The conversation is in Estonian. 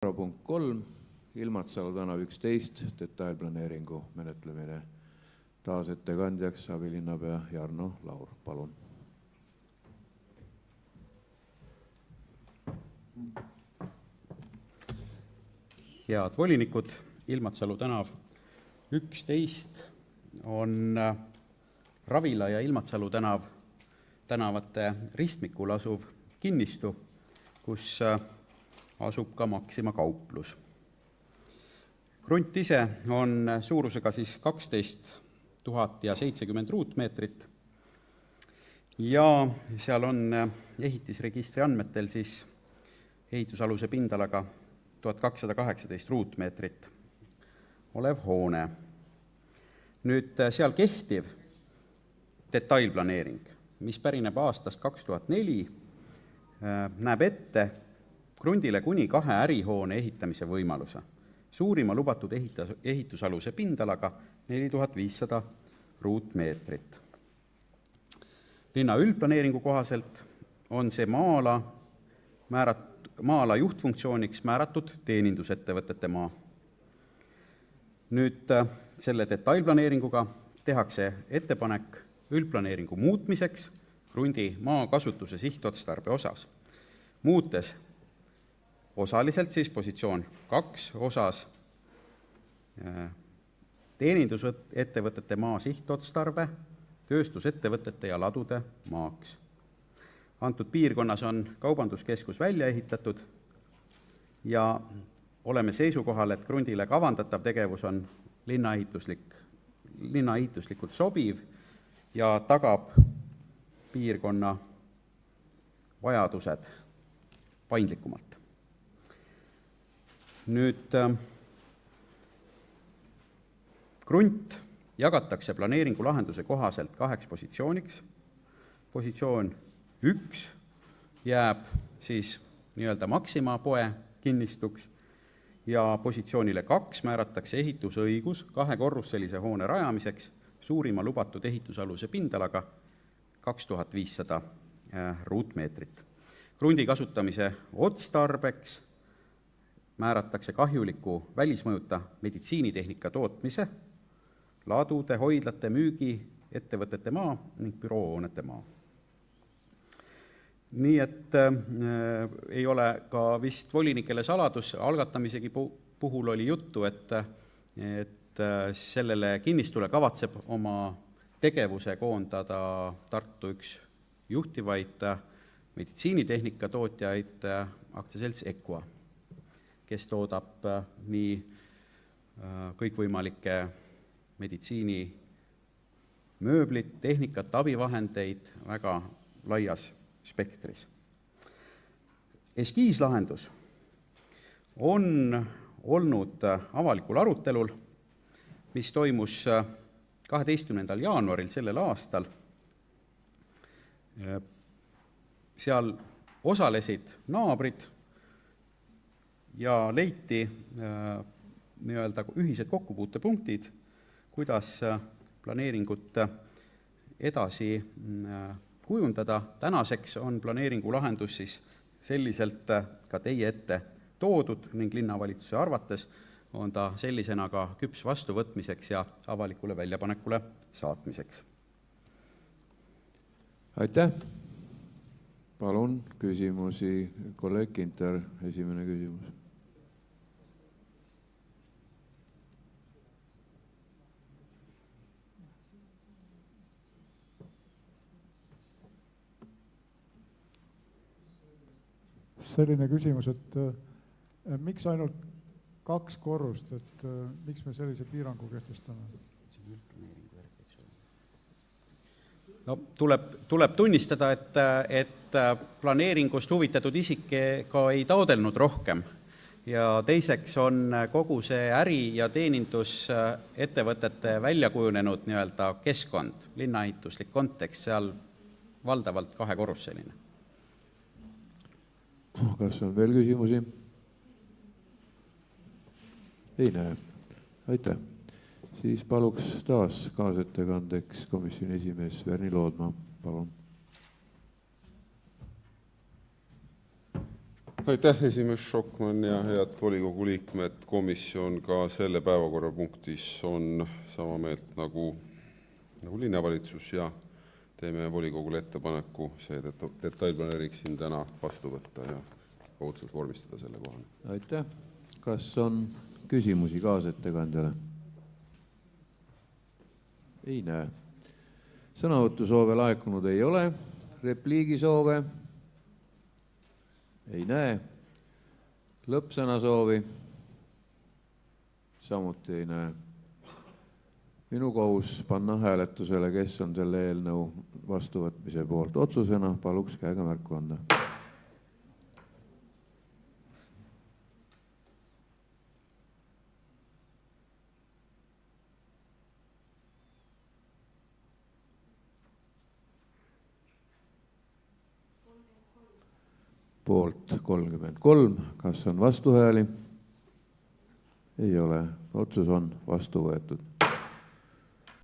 Punkt 3, Ilmatsalu tänav 11, detailplaneeringu menetlemine. Taas ettekandjaks abilinnapea Jarno Laur, palun. Head volinikud, Ilmatsalu tänav 11 on Ravila ja Ilmatsalu tänavate ristmikul asuv kinnistu, kus asub ka Maxima kauplus. Krunt ise on suurusega 12 070 ruutmeetrit ja seal on ehitisregistri andmetel ehitusaluse pindalaga 1218 ruutmeetrit olev hoone. Nüüd seal kehtiv detailplaneering, mis pärineb aastast 2004, näeb ette krundile kuni 2 ärihoone ehitamise võimaluse. Suurima lubatud ehitusaluse pindalaga 4500 ruutmeetrit. Linna üldplaneeringu kohaselt on see maa-ala juhtfunktsiooniks määratud teenindusettevõtete maa. Nüüd selle detailplaneeringuga tehakse ettepanek üldplaneeringu muutmiseks krundi maakasutuse sihtotstarbe osas, muutes osaliselt positsioon 2 osas teenindusettevõtete maa sihtotstarbe tööstusettevõtete ja ladude maaks. Antud piirkonnas on kaubanduskeskus välja ehitatud ja oleme seisukohal, et krundile kavandatav tegevus on linnaehituslikult sobiv ja tagab piirkonna vajadused paindlikumalt. Nüüd krunt jagatakse planeeringu lahenduse kohaselt 2 positsiooniks. Positsioon 1 jääb nii-öelda Maxima poe kinnistuks ja positsioonile 2 määratakse ehitusõigus 2-korruselise hoone rajamiseks suurima lubatud ehitusaluse pindalaga 2500 ruutmeetrit. Krundi kasutamise otstarbeks määratakse kahjuliku välismõjuta meditsiinitehnika tootmise, ladude, hoidlate, müügi, ettevõtete maa ning büroohoonete maa. Nii et ei ole ka vist volinikele saladus, algatamisegi puhul oli juttu, et sellele kinnistule kavatseb oma tegevuse koondada Tartu üks juhtivaid meditsiinitehnika tootjaid aktsiaselts EQUA, kes toodab nii kõikvõimalikke meditsiinimööblit, tehnikat, abivahendeid väga laias spektris. Eskiislahendus on olnud avalikul arutelul, mis toimus 12. jaanuaril sellel aastal. Seal osalesid naabrid ja leiti nii-öelda ühised kokkupuutepunktid, kuidas planeeringut edasi kujundada. Tänaseks on planeeringu lahendus selliselt ka teie ette toodud ning linnavalitsuse arvates on ta sellisena ka küps vastuvõtmiseks ja avalikule väljapanekule saatmiseks. Aitäh! Palun küsimusi. Kolleeg Kinter, esimene küsimus. Selline küsimus, et miks ainult 2 korrust, et miks me sellise piirangu kehtestame? No, tuleb tunnistada, et planeeringust huvitatud isik ka ei taodelnud rohkem ja teiseks on kogu see äri- ja teenindusettevõtete välja kujunenud nii-öelda keskkond, linnaehituslik kontekst seal valdavalt 2-korruseline. Kas on veel küsimusi? Ei näe. Aitäh. Siis paluks taas kaasettekandeks komisjoni esimees Verni Loodma. Palun. Aitäh, esimees Šokman ja head volikogu liikmed. Komisjon ka selle päevakorrapunktis on sama meelt nagu linnavalitsus ja teeme volikogule ettepaneku see detailplaneering siin täna vastu võtta ja otsus vormistada selle kohane. Aitäh. Kas on küsimusi kaasettekandjale? Ei näe. Sõnavõtusoove laekunud ei ole. Repliigisoove? Ei näe. Lõppsõnasoovi? Samuti ei näe. Minu kohus panna hääletusele, kes on selle eelnõu vastuvõtmise poolt. Otsusena paluks käega märku anda. Poolt 33. Kas on vastuhääli? Ei ole. Otsus on vastu võetud.